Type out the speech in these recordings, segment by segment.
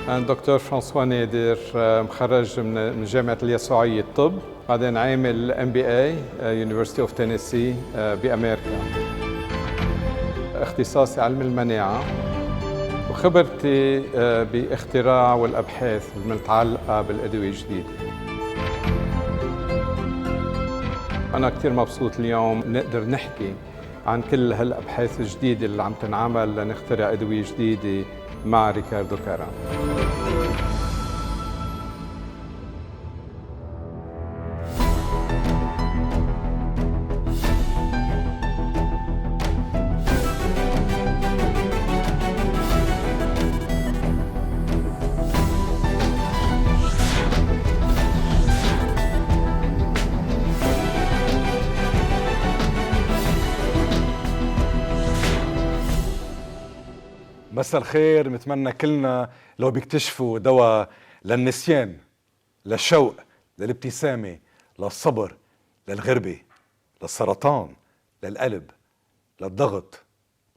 أنا دكتور فرانسوا نادر، مخرج من جامعة اليسوعية الطب، بعدين عامل MBA University of Tennessee بأمريكا. اختصاصي علم المناعة، وخبرتي باختراع والأبحاث المتعلقة بالأدوية الجديدة. أنا كثير مبسوط اليوم نقدر نحكي عن كل هالأبحاث الجديدة اللي عم تنعمل لنخترع أدوية جديدة مع ريكاردو كارام. مساء الخير. نتمنى كلنا لو بيكتشفوا دواء للنسيان، للشوق، للابتسامة، للصبر، للغربة، للسرطان، للقلب، للضغط،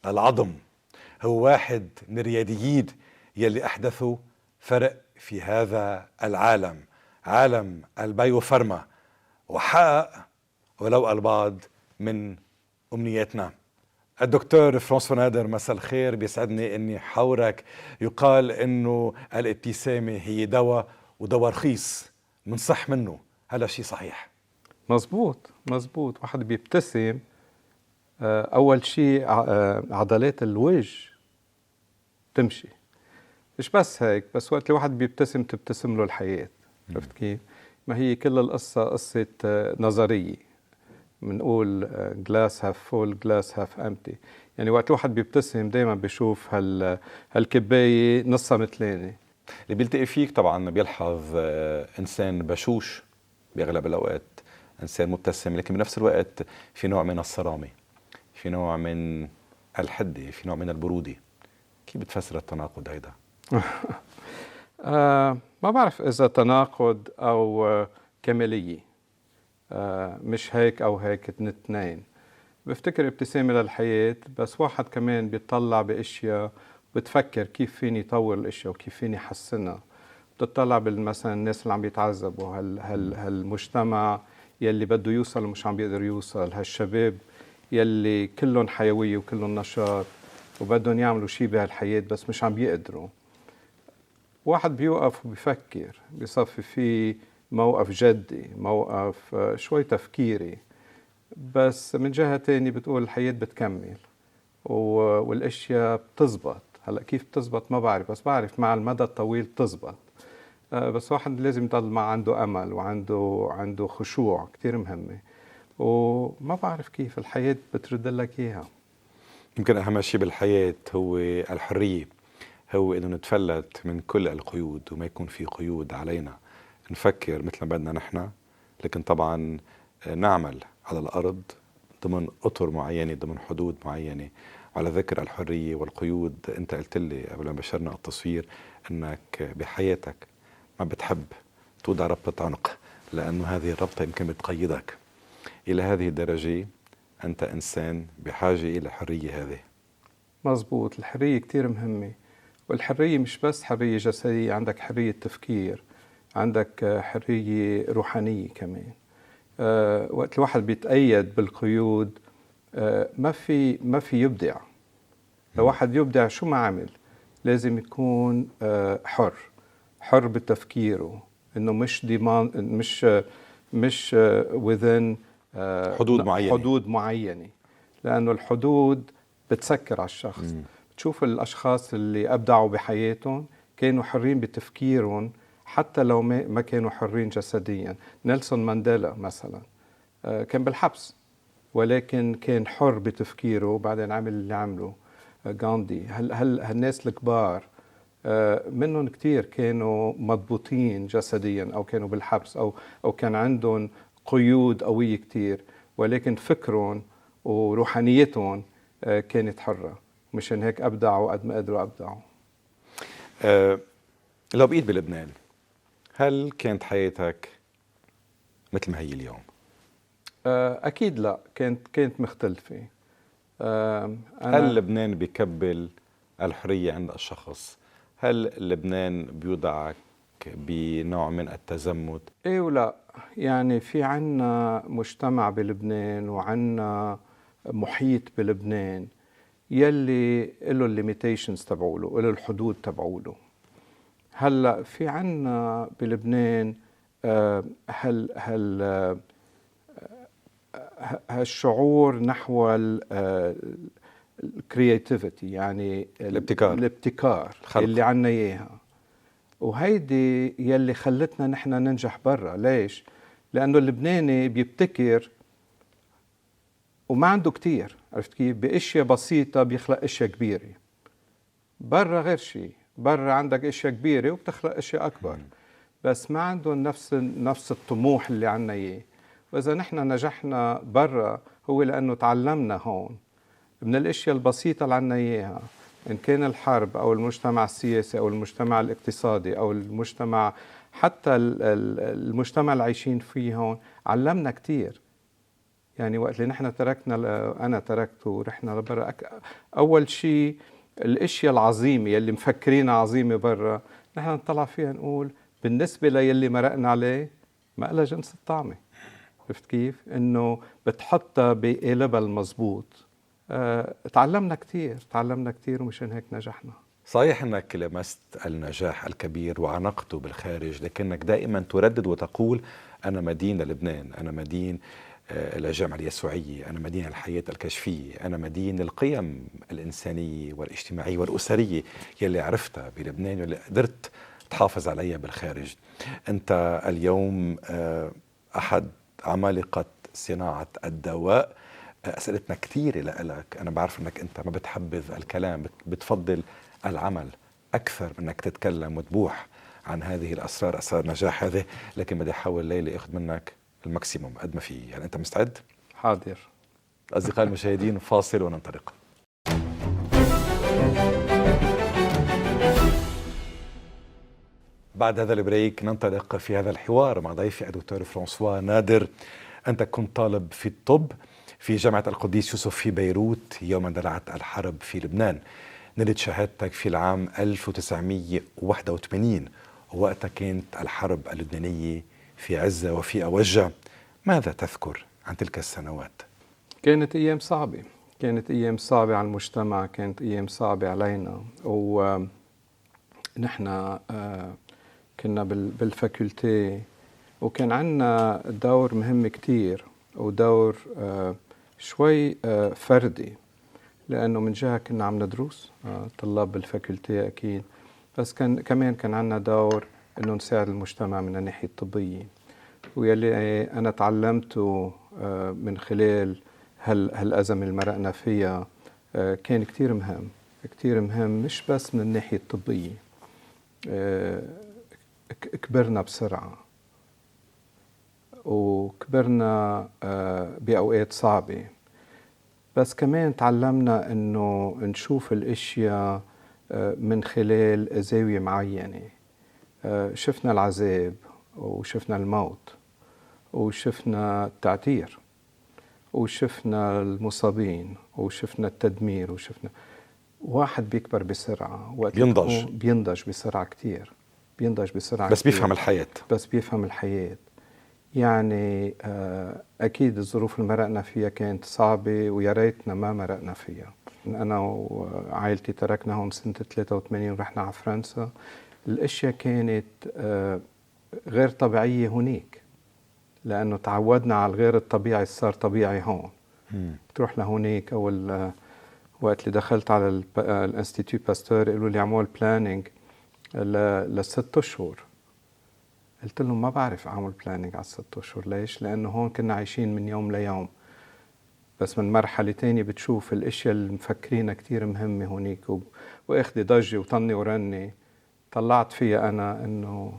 للعظم. هو واحد من الرياديين يلي أحدثوا فرق في هذا العالم، عالم البايوفارما، وحقق ولو البعض من أمنياتنا. الدكتور فرانسوا نادر، مساء الخير. بيسعدني اني حاورك. يقال انه الابتسامة هي دواء، ودواء رخيص منصح منه، هذا شيء صحيح؟ مزبوط. واحد بيبتسم، أول شيء عضلات الوجه تمشي. مش بس هيك، بس وقت الواحد بيبتسم تبتسم له الحياة. عرفت كيف؟ ما هي كل القصة قصة نظرية، بنقول glass half full glass half empty. يعني وقت الواحد بيبتسم دايما بيشوف هالكباية نصها متلانة. اللي بيلتقي فيك طبعا بيلحظ إنسان بشوش بأغلب الأوقات، إنسان مبتسم، لكن بنفس الوقت في نوع من الصرامة، في نوع من الحدة، في نوع من البرودة. كيف بتفسر التناقض هيدا؟ ما بعرف إذا تناقض أو كمالية. مش هيك أو هيك اثنين. بفتكر ابتسامة للحياة، بس واحد كمان بيطلع بأشياء، بتفكر كيف فيني طور الأشياء وكيف فيني حسنها. بتطلع مثلا الناس اللي عم بيتعذبوا، هالمجتمع يلي بده يوصل ومش عم بيقدر يوصل، هالشباب يلي كلهم حيوية وكلهم نشاط وبدهم يعملوا شيء بهالحياة بس مش عم بيقدروا. واحد بيوقف وبيفكر، بيصفي فيه موقف جدي، موقف شوي تفكيري، بس من جهة تانية بتقول الحياة بتكمل والاشياء بتزبط. هلا كيف بتزبط ما بعرف، بس بعرف مع المدى الطويل بتزبط. بس واحد لازم يضل ما عنده امل وعنده خشوع كتير مهمة، وما بعرف كيف الحياة بترد لك اياها. يمكن أهم شيء بالحياة هو الحرية، هو إنه نتفلت من كل القيود وما يكون في قيود علينا، نفكر مثل ما بدنا نحن، لكن طبعا نعمل على الأرض ضمن أطر معينة، ضمن حدود معينة. وعلى ذكر الحرية والقيود، أنت قلت لي قبل ما بشرنا التصوير أنك بحياتك ما بتحب توضع ربطة عنق، لأنه هذه الربطة يمكن بتقيدك. إلى هذه الدرجة أنت إنسان بحاجة إلى الحرية هذه. مزبوط، الحرية كتير مهمة. والحرية مش بس حرية جسدية، عندك حرية تفكير، عندك حرية روحانية كمان. وقت الواحد بيتقيد بالقيود ما في يبدع. لو واحد يبدع شو ما عمل لازم يكون حر بتفكيره، انه مش ديمان، مش within حدود معينة، لأنه الحدود بتسكر على الشخص. بتشوف الأشخاص اللي أبدعوا بحياتهم كانوا حرين بتفكيرهم حتى لو ما كانوا حرين جسديا. نيلسون مانديلا مثلا كان بالحبس ولكن كان حر بتفكيره، وبعدين عمل اللي عمله. غاندي، هالناس الكبار منهم كتير كانوا مضبوطين جسديا أو كانوا بالحبس أو كان عندهم قيود قوية كتير، ولكن فكرهم وروحانيتهم كانت حرة. مشان هيك أبدعوا قد ما قدروا أبدعوا. لو بقيت بلبنان، هل كانت حياتك مثل ما هي اليوم؟ أكيد لا، كانت مختلفة. هل لبنان بيكبل الحرية عند الشخص؟ هل لبنان بيوضعك بنوع من التزمت؟ ايه ولا، يعني في عنا مجتمع بلبنان وعنا محيط بلبنان يلي له الليميتيشنز تبعوله، له الحدود تبعوله. هلا في عنا بلبنان هل هالشعور نحو الكرياتيفيتي، يعني الابتكار الخلق اللي عنا اياها، وهيدي يلي خلتنا نحن ننجح برا. ليش؟ لأنه اللبناني بيبتكر وما عنده كتير، عرفت كيف؟ بأشياء بسيطة بيخلق أشياء كبيرة. برا غير شيء، برا عندك أشياء كبيرة وبتخلق أشياء أكبر، بس ما عندهم نفس الطموح اللي عنا إياه. وإذا نحن نجحنا برا هو لأنه تعلمنا هون من الأشياء البسيطة اللي عنا إياها، إن كان الحرب أو المجتمع السياسي أو المجتمع الاقتصادي أو المجتمع، حتى المجتمع اللي عايشين فيه هون، علمنا كتير. يعني وقت اللي نحن تركنا، أنا تركته ورحنا لبرا، أول شيء الأشياء العظيمة يلي مفكرينها عظيمة برا، نحن نطلع فيها نقول بالنسبة ليلي مرقنا عليه ما لها جنس الطعمة. عرفت كيف؟ إنه بتحطها بقالبها المضبوط. تعلمنا كتير ومشان هيك نجحنا. صحيح أنك لمست النجاح الكبير وعانقته بالخارج، لكنك دائما تردد وتقول أنا مدين للبنان، أنا مدين الجامعة اليسوعية، أنا مدين الحياة الكشفية، أنا مدين القيم الإنسانية والاجتماعية والأسرية يلي عرفتها بلبنان واللي قدرت تحافظ عليها بالخارج. أنت اليوم أحد عمالقة صناعة الدواء. أسئلتنا كثيرة لك، أنا بعرف أنك أنت ما بتحبذ الكلام، بتفضل العمل أكثر من أنك تتكلم وتبوح عن هذه الأسرار، أسرار نجاح هذه، لكن بدي أحاول ليلة أخذ منك الماكسيموم قد ما فيه. يعني أنت مستعد؟ حاضر. أصدقائي المشاهدين، فاصل وننطلق. بعد هذا البريك ننطلق في هذا الحوار مع ضيفي الدكتور فرانسوا نادر. أنت كنت طالب في الطب في جامعة القديس يوسف في بيروت يوم اندلعت الحرب في لبنان. نلت شهادتك في العام 1981، ووقتها كانت الحرب اللبنانية في عزة وفي أوجها. ماذا تذكر عن تلك السنوات؟ كانت أيام صعبة على المجتمع، كانت أيام صعبة علينا. ونحن كنا بالفاكولتي، وكان عنا دور مهم كتير، ودور شوي فردي، لأنه من جهة كنا عم ندرس طلاب بالفاكولتي أكيد، بس كمان كان عنا دور إنه نساعد المجتمع من الناحية الطبية. ويلي أنا تعلمته من خلال هالأزمة اللي مرقنا فيها كان كتير مهم، مش بس من الناحية الطبية. كبرنا بسرعة، وكبرنا بأوقات صعبة، بس كمان تعلمنا إنه نشوف الأشياء من خلال زاوية معينة. شفنا العذاب، وشفنا الموت، وشفنا التعتير، وشفنا المصابين، وشفنا التدمير، وشفنا واحد بيكبر بسرعة، بينضج بسرعة كتير، بس بيفهم الحياة. يعني أكيد الظروف اللي مرقنا فيها كانت صعبة، ويا ريتنا ما مرقنا فيها. أنا وعائلتي تركنا هون سنة 83 ورحنا على فرنسا. الأشياء كانت غير طبيعية هناك، لأنه تعودنا على الغير الطبيعي صار طبيعي هون. تروح لهونيك، أول وقت اللي دخلت على الانستيتيو باستور قالوا لي اعمل بلانينج ل6 أشهر. قلت لهم ما بعرف أعمل بلانينج على 6 أشهر. ليش؟ لأنه هون كنا عايشين من يوم ليوم، بس من مرحلة تانية بتشوف الأشياء اللي مفكرينها كتير مهمة هونيك، وأخذي ضجة وطني ورني، طلعت فيها أنا إنه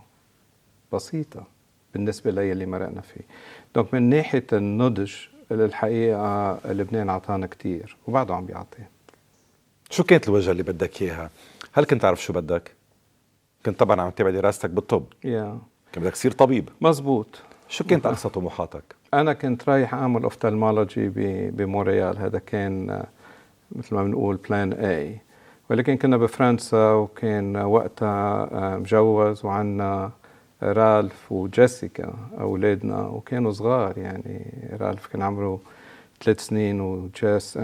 بسيطة بالنسبة لي اللي مرقنا فيه. دونك من ناحية النضج الحقيقة لبنان عطانا كتير، وبعده عم بيعطي. شو كانت الوجهة اللي بدك إياها؟ هل كنت تعرف شو بدك؟ كنت طبعا عم تتابع دراستك بالطب. كان بدك تصير طبيب. مزبوط. شو كانت أقصى طموحاتك؟ أنا كنت رايح أعمل أوفتالمولوجي بمونريال. هذا كان مثل ما بنقول بلان A. ولكن كنا بفرنسا، وكان وقتها مجوز، وعنا رالف وجيسيكا أولادنا، وكانوا صغار يعني. رالف كان عمره 3 سنين، وجيس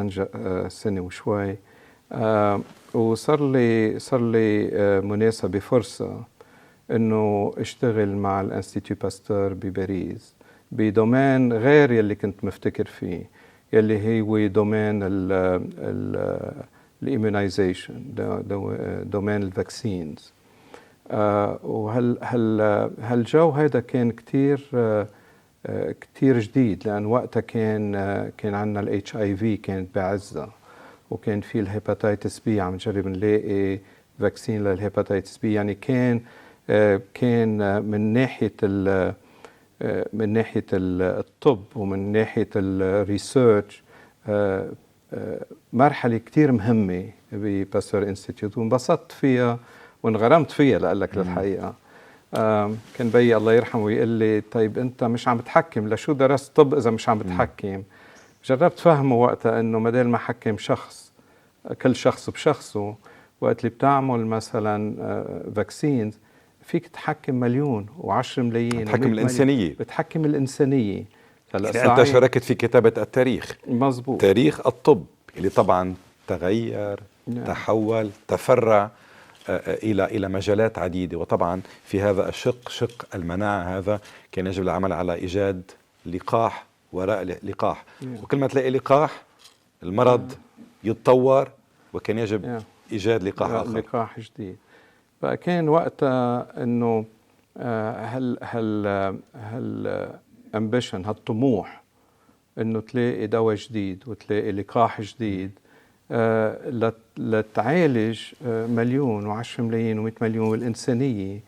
سنة وشوي. وصار لي مناسبة، فرصة إنه اشتغل مع الانستيتيو باستور بباريس بدومين غير يلي كنت مفتكر فيه، يلي هو دومين الإيمونايزيشن، دومين الفاكسينز. وهالجو هذا كان كتير جديد، لأن وقتها كان عندنا الاتش اي في كانت بعزة، وكان في الهيباتيتس بي، عم نجرب نلاقي فاكسين للهيباتيتس بي. يعني كان من ناحية الطب ومن ناحية الريسيرش مرحلة كتير مهمة بباستور انستيتيوت، وانبسطت فيها وانغرمت فيها لقلك للحقيقة. كان بيي الله يرحمه يقول لي: طيب أنت مش عم بتحكم، لشو درست طب إذا مش عم بتحكم؟ جربت فهمه وقتها إنه بدل ما حكم شخص، كل شخص بشخصه، وقت اللي بتعمل مثلا فاكسينز فيك تحكم مليون و10 ملايين، بتحكم الإنسانية، بتحكم الإنسانية. يعني أنت شاركت في كتابة التاريخ، مزبوط، تاريخ الطب اللي طبعا تغير، تحول، تفرع إلى مجالات عديدة. وطبعا في هذا الشق، شق المناعة، هذا كان يجب العمل على إيجاد لقاح وراء لقاح. وكل ما تلاقي لقاح المرض يتطور، وكان يجب إيجاد لقاح آخر، لقاح جديد. فكان وقتها إنه هالامبيشن، هالطموح إنه تلاقي دواء جديد وتلاقي لقاح جديد لتعالج مليون و10 ملايين و100 مليون. والإنسانية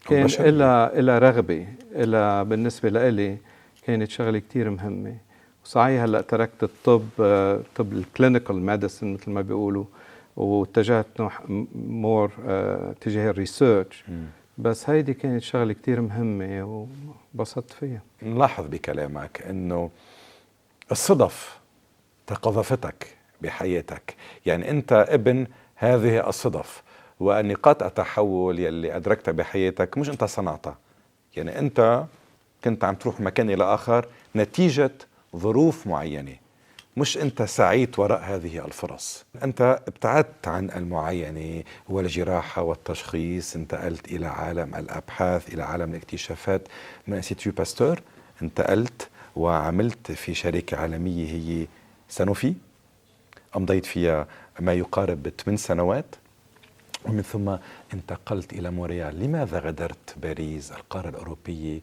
كان إلى رغبة، بالنسبة لإلي كانت شغلة كتير مهمة. وصحيح هلأ تركت الطب، طب الكلينيكال ميديسن مثل ما بيقولوا، واتجهت مور تجاه الريسيرش. بس هيدي كانت شغلة كتير مهمة وبسطت فيها. نلاحظ بكلامك إنه الصدف تقاذفتك بحياتك، يعني أنت ابن هذه الصدف، ونقاط التحول يلي أدركتها بحياتك مش أنت صنعتها، يعني أنت كنت عم تروح مكان إلى آخر نتيجة ظروف معينة، مش أنت سعيت وراء هذه الفرص. أنت ابتعدت عن المعاينة والجراحة والتشخيص، انتقلت إلى عالم الأبحاث، إلى عالم الاكتشافات. من انستيتيو باستور انتقلت وعملت في شركة عالمية هي سانوفي، أمضيت فيها ما يقارب 8 سنوات، ومن ثم انتقلت إلى مونريال. لماذا غادرت باريس، القارة الأوروبية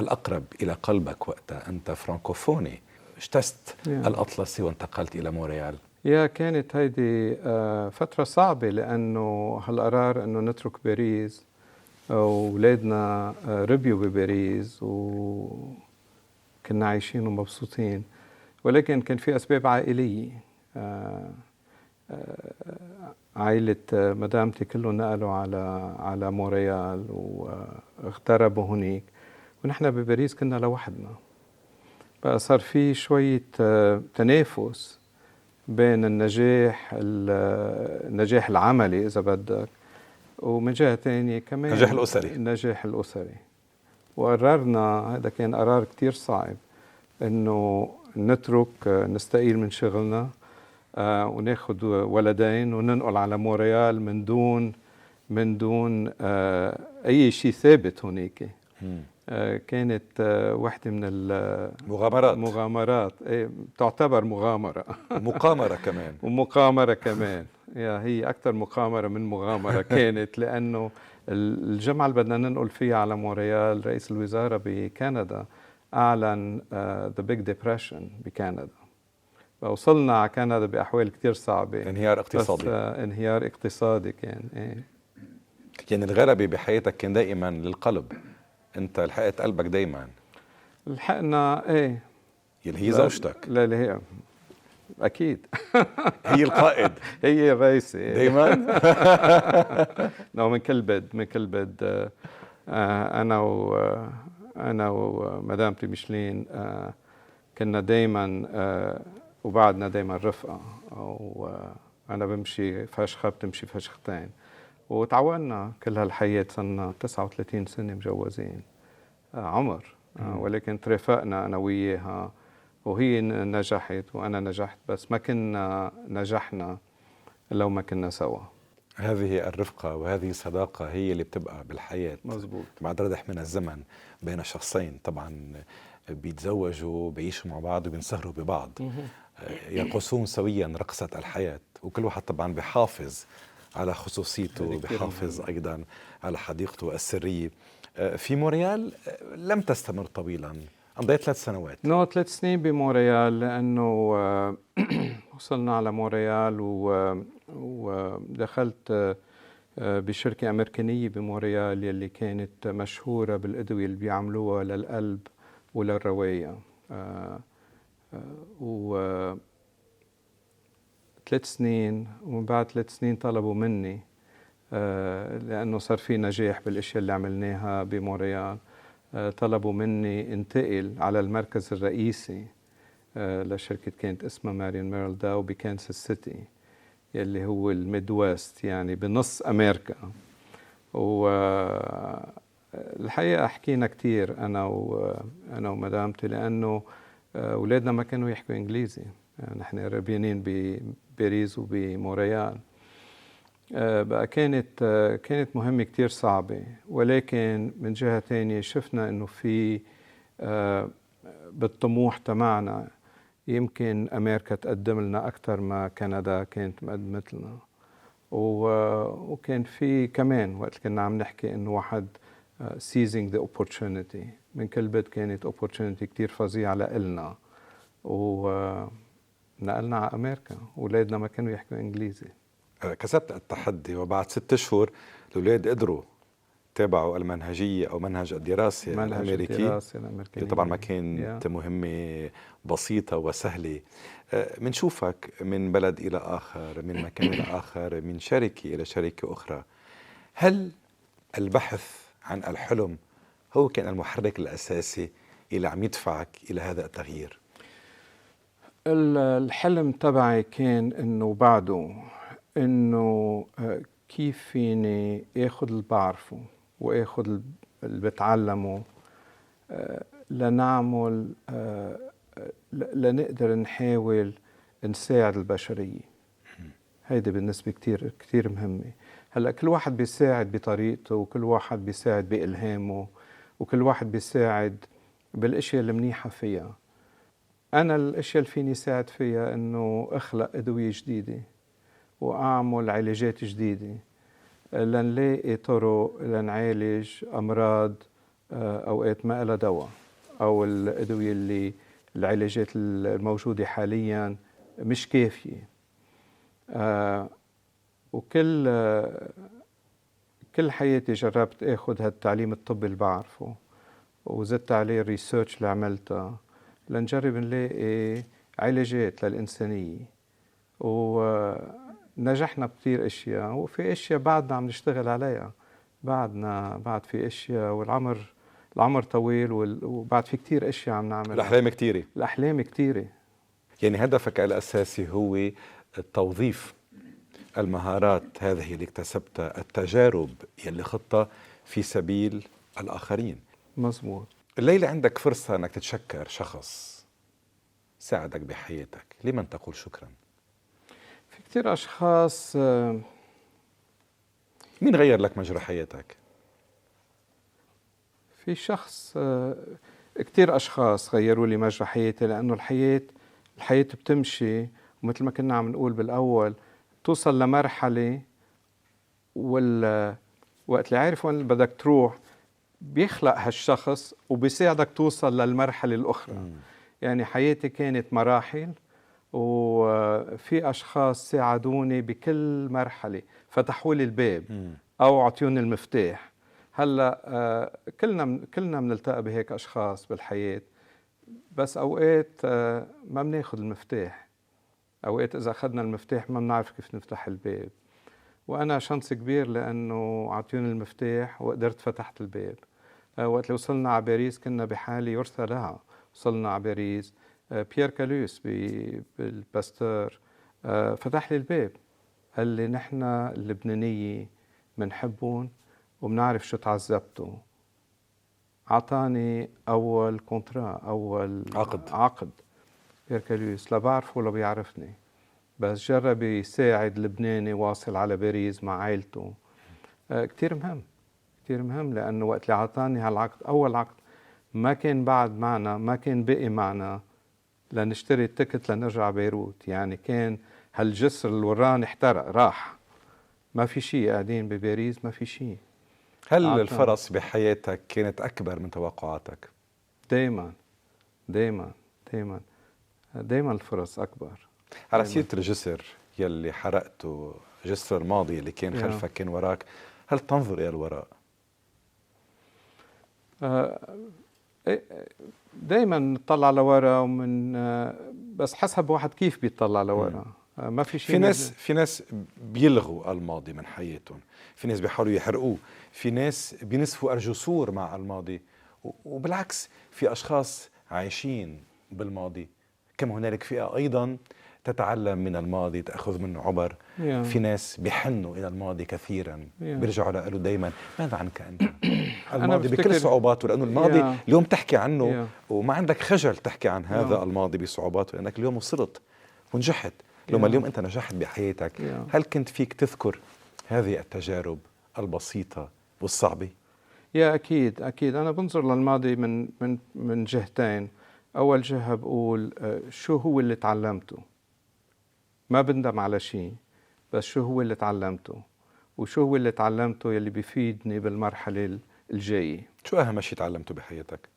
الأقرب إلى قلبك وقتها؟ أنت فرانكوفوني، اجتزت الأطلسي وانتقلت إلى مونريال. كانت هيدي فترة صعبة، لأنه هالقرار أنه نترك باريس، وولادنا ربيوا بباريس وكنا عايشين ومبسوطين، ولكن كان في أسباب عائلية. عائلة مدامتي كلهم نقلوا على مونريال واغتربوا هناك، ونحن بباريس كنا لوحدنا. بقى صار في شوية تنافس بين النجاح العملي إذا بدك، ومن جهة تانية كمان النجاح الأسري. وقررنا، هذا كان قرار كتير صعب، إنه نترك، نستقيل من شغلنا وناخد ولدين وننقل على مونريال من دون أي شيء ثابت هناك. كانت واحدة من المغامرات، تعتبر مغامرة مقامرة كمان ومقامرة كمان. هي أكثر مقامرة من مغامرة كانت، لأنه الجمعة اللي بدنا ننقل فيها على مونريال رئيس الوزراء بكندا أعلن The Big Depression بكندا. وصلنا على كندا بأحوال كتير صعبة، انهيار اقتصادي. بس انهيار اقتصادي كان. يعني الغلبة بحياتك كان دائما للقلب، انت لحقت قلبك دائما. لحقنا يلي هي زوجتك. لا هي اكيد هي القائد، هي الرئيسة دائما. من كل بد انا ومدامتي ميشلين كنا دائما وبعدنا دائما رفقة، أنا بمشي فشخة بتمشي فشختين، وتعودنا كل هالحياة، صرنا 39 سنة مجوزين عمر. ولكن ترافقنا أنا وياها، وهي نجحت وأنا نجحت، بس ما كنا نجحنا لو ما كنا سوا. هذه الرفقة وهذه الصداقة هي اللي بتبقى بالحياة مزبوط. بعد ردح من الزمن بين شخصين طبعا بيتزوجوا بيعيشوا مع بعض وبينسهروا ببعض، يرقصون سويا رقصة الحياة، وكل واحد طبعا بيحافظ على خصوصيته، بيحافظ أيضا على حديقته السرية. في مونريال لم تستمر طويلا، أمضيت 3 سنوات. 3 سنين بمونريال، لأنه وصلنا على مونريال ودخلت بشركة أمريكانية بمونريال يلي كانت مشهورة بالأدوية اللي بيعملوها للقلب وللرواية. و 3 سنين، ومن بعد 3 سنين طلبوا مني لأنه صار في نجاح بالأشياء اللي عملناها بمونريال، طلبوا مني انتقل على المركز الرئيسي لشركة كانت اسمها ماريون ميرل داو بكانساس سيتي، يلي هو الميدويست، يعني بنص أمريكا. والحقيقة حكينا كتير أنا ومدامتي، لأنه أولادنا ما كانوا يحكوا إنجليزي، نحن ربيانين بباريس وبمونريال. بقى كانت مهمة كتير صعبة، ولكن من جهة تانية شفنا إنه في بالطموح تمعنا يمكن أمريكا تقدم لنا أكثر ما كندا كانت مقدمت لنا. وكان في كمان وقت كنا عم نحكي إنه واحد seizing the opportunity، من كل بيت كانت opportunity كتير فظيعة لإلنا، ونقلنا على أمريكا. أولادنا ما كانوا يحكوا إنجليزي. كسبت التحدي، وبعد 6 أشهر الأولاد قدروا تابعوا المنهجية أو منهج الدراسة الأمريكي. طبعا ما كانت مهمة بسيطة وسهلة. منشوفك من بلد إلى آخر، من مكان إلى آخر، من شركة إلى شركة أخرى. هل البحث عن الحلم هو كان المحرك الأساسي اللي عم يدفعك إلى هذا التغيير؟ الحلم تبعي كان إنه بعده إنه كيف فيني آخذ اللي بعرفه وآخذ اللي بتعلمه لنعمل لنقدر نحاول نساعد البشرية. هيدا بالنسبة كتير مهمة. هلأ كل واحد بيساعد بطريقته، وكل واحد بيساعد بإلهامه، وكل واحد بيساعد بالأشياء المنيحة فيها. أنا الأشياء اللي فيني ساعد فيها إنه أخلق أدوية جديدة وأعمل علاجات جديدة لنلاقي طرق لنعالج أمراض أوقات ما لها دواء، أو الأدوية العلاجات الموجودة حاليا مش كافية. وكل حياتي جربت أخذ هالتعليم الطبي اللي بعرفه وزدت عليه الريسيرش اللي عملتها لنجرب نلاقي علاجات للإنسانية. ونجحنا بكتير أشياء، وفي أشياء بعدنا عم نشتغل عليها، بعد في أشياء، والعمر طويل، وبعد في كتير أشياء عم نعملها. الأحلام كتيرة. يعني هدفك الأساسي هو توظيف المهارات هذه اللي اكتسبتها، التجارب يلي خطة في سبيل الآخرين. مزبوط. الليلة عندك فرصة أنك تتشكر شخص ساعدك بحياتك، لمن تقول شكرا؟ في كتير أشخاص. مين غير لك مجرى حياتك؟ في شخص، كتير أشخاص غيروا لي مجرى حياتي، لأنه الحياة بتمشي، ومثل ما كنا عم نقول بالأول توصل لمرحلة وقت اللي عارف وين بدك تروح بيخلق هالشخص وبيساعدك توصل للمرحلة الأخرى. يعني حياتي كانت مراحل، وفي أشخاص ساعدوني بكل مرحلة، فتحوا لي الباب أو عطيوني المفتاح. هلأ كلنا بنلتقى بهيك أشخاص بالحياة، بس أوقات ما بناخد المفتاح. أوقات إذا أخذنا المفتاح ما بنعرف كيف نفتح الباب. وأنا شانس كبير لأنه عطيوني المفتاح وقدرت فتحت الباب. وقت اللي وصلنا على باريس كنا بحالة يرثى لها. وصلنا على باريس، بيير كالوس بالباستور فتح لي الباب، قال لي نحن اللبنانية بنحبهم وبنعرف شو تعذبتوا. عطاني أول كونترا، أول عقد بيركاليوس، لا بعرفه ولا بيعرفني، بس جرب يساعد لبناني واصل على باريس مع عائلته. كتير مهم، كتير مهم، لأنه وقت اللي عطاني هالعقد، أول عقد، ما كان بعد معنا، ما كان بقي معنا لنشتري التكت لنرجع بيروت. يعني كان هالجسر اللي وراني احترق، راح، ما في شيء، قاعدين بباريس ما في شيء. هل الفرص بحياتك كانت أكبر من توقعاتك؟ دايما دايما دايما دايما الفرص أكبر. على سيرة الجسر يلي حرقته، جسر الماضي اللي كان خلفك كان وراك، هل تنظر إلى الوراء؟ دايما نطلع لورا، ومن بس حسب واحد كيف بيطلع لورا. ما في شيء. في ناس بيلغوا الماضي من حياتهم، في ناس بيحاولوا يحرقوه، في ناس بينسفوا الجسور مع الماضي، وبالعكس في أشخاص عايشين بالماضي. كما هنالك فئة أيضا تتعلم من الماضي، تأخذ منه عبر. في ناس بيحنوا إلى الماضي كثيرا، بيرجعوا له دايما. ماذا عنك أنت؟ الماضي بكل صعوباته، لأنه الماضي اليوم تحكي عنه وما عندك خجل تحكي عن هذا الماضي بصعوباته، لأنك اليوم وصلت ونجحت. لما اليوم أنت نجحت بحياتك، هل كنت فيك تذكر هذه التجارب البسيطة والصعبة؟ أكيد أكيد. أنا بنظر للماضي من جهتين. أول جهة بقول شو هو اللي تعلمته، ما بندم على شيء، بس شو هو اللي تعلمته، وشو هو اللي تعلمته يلي بيفيدني بالمرحلة الجاية. شو أهم شيء تعلمته بحياتك؟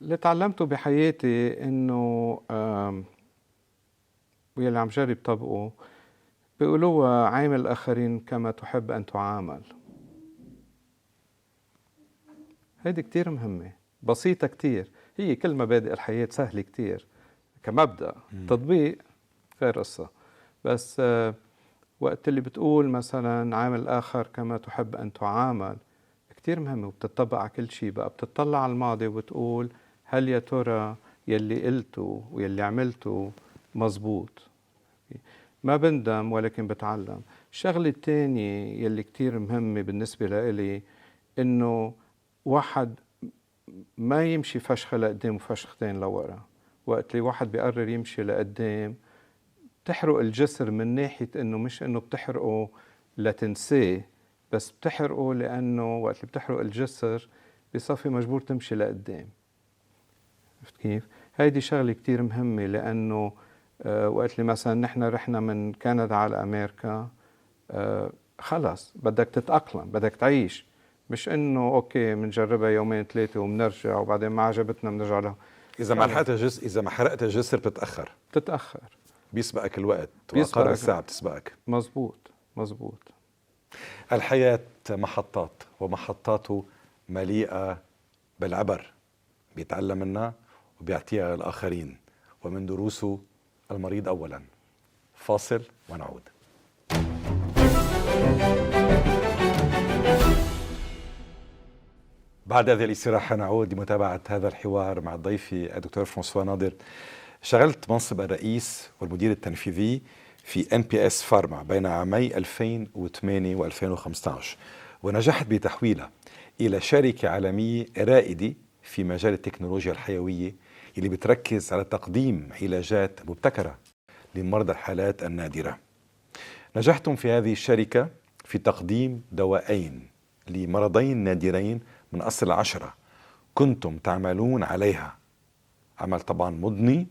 اللي تعلمته بحياتي إنه واللي عم جرب طبقه، بيقولوا عامل الآخرين كما تحب أن تعامل. هيدي كتير مهمة، بسيطة كتير. هي كل مبادئ الحياة سهلة كتير كمبدأ، تطبيق غير قصة. بس وقت اللي بتقول مثلا عامل الآخر كما تحب أن تعامل، كتير مهمة وبتطبق على كل شيء. بقى بتطلع على الماضي وبتقول هل يا ترى يلي قلته ويلي عملته مزبوط؟ ما بندم ولكن بتعلم. الشغلة الثانية يلي كتير مهمة بالنسبة لإلي، إنه واحد ما يمشي فشخة لقدام وفشختين لورا. وقت اللي واحد بيقرر يمشي لقدام، بتحرق الجسر من ناحية إنه مش إنه بتحرقه لتنساه، بس بتحرقه لأنه وقت اللي بتحرق الجسر بصفي مجبور تمشي لقدام. عرفت كيف؟ هيدي شغلة كتير مهمة، لأنه وقت اللي مثلا نحن رحنا من كندا على أمريكا، خلص بدك تتأقلم، بدك تعيش. مش إنه أوكي بنجربها يومين ثلاثة وبنرجع وبعدين ما عجبتنا بنرجع لها. إذا ما حرقت الجسر بتتأخر، بيسبقك الوقت وأقارب الساعة بتسبقك. مزبوط مزبوط. الحياة محطات، ومحطاته مليئة بالعبر بيتعلم منها وبيعطيها للآخرين، ومن دروسه المريض أولا. فاصل ونعود. بعد هذه الاستراحة نعود لمتابعة هذا الحوار مع ضيفي الدكتور فرانسوا ناظر. شغلت منصب الرئيس والمدير التنفيذي في NPS فارما بين عامي 2008 و2015، ونجحت بتحويلها إلى شركة عالمية رائدة في مجال التكنولوجيا الحيوية اللي بتركز على تقديم علاجات مبتكرة لمرضى الحالات النادرة. نجحتم في هذه الشركة في تقديم دواءين لمرضين نادرين من أصل 10 كنتم تعملون عليها. عمل طبعا مضني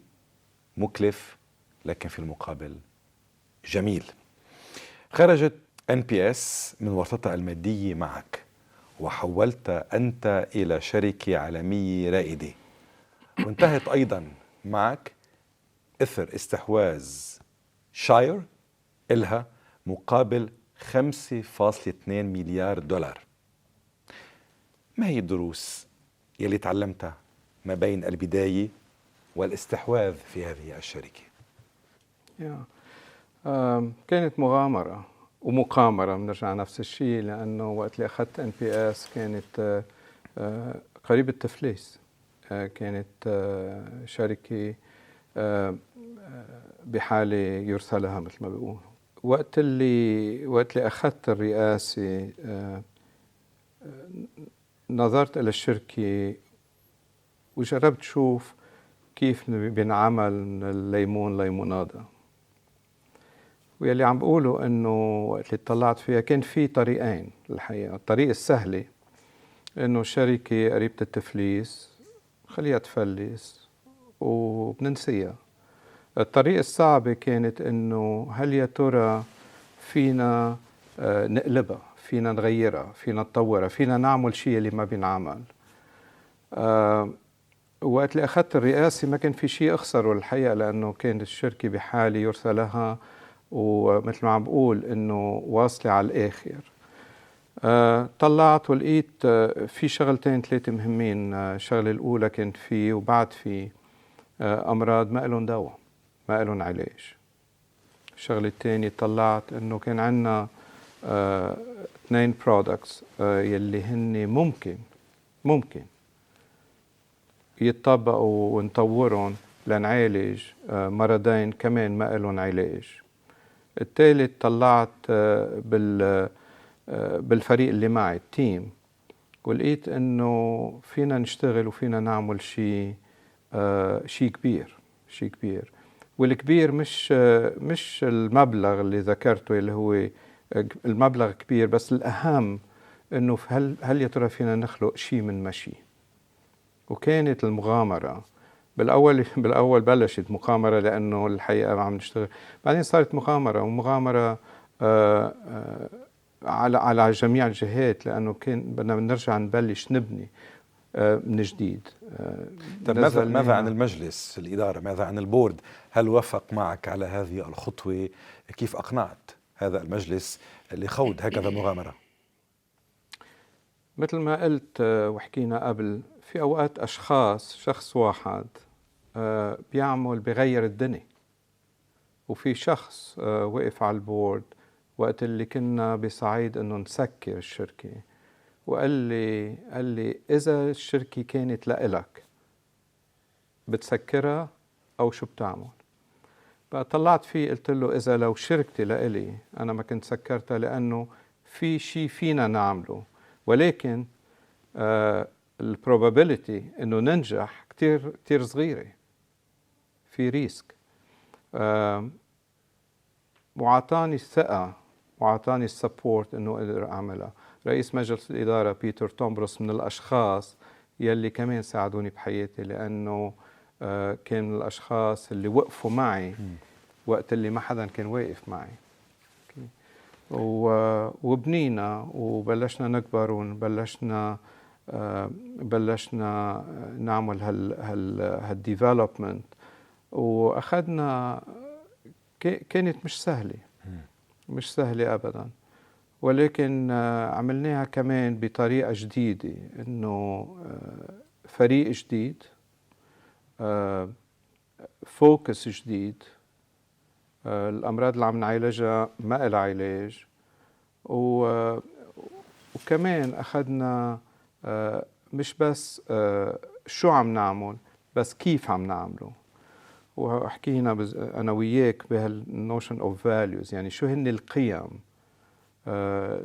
مكلف، لكن في المقابل جميل. خرجت NPS من ورطتها المادية معك، وحولت أنت إلى شركة عالمية رائدة، وانتهت أيضا معك إثر استحواذ شاير إلها مقابل 5.2 مليار دولار. ما هي الدروس يلي تعلمتها ما بين البداية والاستحواذ في هذه الشركة؟ كانت مغامرة ومقامرة، بنرجع نفس الشيء، لأنه وقت اللي أخذت NPS كانت قريب التفليس. كانت شركة بحالة يرثى مثل ما بيقولوا. وقت اللي أخذت الرئاسة نظرت إلى الشركة وجربت شوف كيف بينعمل من الليمون ليمونادة. ويلي عم بقوله إنه وقت اللي اطلعت فيها كان في طريقين الحقيقة. الطريق السهلة إنه شركة قريبة التفليس خليها تفلس وبننسيها. الطريقة الصعبة كانت إنه هل يا ترى فينا نقلبها، فينا نغيرها، فينا نطورها، فينا نعمل شيء اللي ما بينعمل. وقت اللي أخذت الرئاسة ما كان في شيء أخسره الحقيقة، لأنه كانت الشركة بحالة يرثى لها، ومثل ما عم بقول إنه واصلة على الآخر. طلعت ولقيت في شغلتين ثلاثة مهمين. الشغلة الأولى كانت في وبعد في أمراض ما إلهم دواء، ما إلهم علاج. الشغلة الثانية طلعت إنه كان عنا 2 برودكتس يلي هن ممكن يتطبقوا ونطورهم لنعالج مرضين كمان ما إلهم علاج. الثالث طلعت بالفريق اللي معي التيم، ولقيت إنه فينا نشتغل وفينا نعمل شيء كبير. والكبير مش المبلغ اللي ذكرته اللي هو المبلغ كبير، بس الأهم إنه هل يا ترى فينا نخلق شيء من مشي. وكانت المغامرة بالأول بلشت مغامرة لأنه الحقيقة عم نشتغل، بعدين صارت مغامرة على جميع الجهات، لأنه كان بدنا نرجع نبلش نبني من جديد. طيب ماذا عن المجلس الإدارة؟ ماذا عن البورد؟ هل وافق معك على هذه الخطوة؟ كيف أقنعت هذا المجلس لخوض هكذا مغامرة؟ مثل ما قلت وحكينا قبل، في أوقات شخص واحد بيغير الدنيا. وفي شخص وقف على البورد وقت اللي كنا بصعيد إنه نسكر الشركة، وقال لي إذا الشركة كانت لإلك بتسكرها أو شو بتعمل؟ بقى طلعت فيه قلت له إذا لو شركتي لإلي أنا ما كنت سكرتها، لأنه في شيء فينا نعمله، ولكن البروبابيليتي إنه ننجح كتير صغيرة، في ريسك. وعطاني الثقة وعطاني السبورت إنه أقدر أعملها. رئيس مجلس الإدارة بيتر تومبروس من الأشخاص يلي كمان ساعدوني بحياتي، لأنه كان من الأشخاص اللي وقفوا معي وقت اللي ما حدا كان واقف معي. وبنينا وبلشنا نكبر وبلشنا نعمل هالديفلوبمنت، وأخذنا كانت مش سهلة أبدا، ولكن عملناها كمان بطريقة جديدة، إنه فريق جديد، فوكس جديد. الأمراض اللي عم نعالجها ما إلها علاج، وكمان أخذنا مش بس شو عم نعمل، بس كيف عم نعمله. وحكينا أنا وياك بهالنوشن أوف فاليوز، يعني شو هن القيم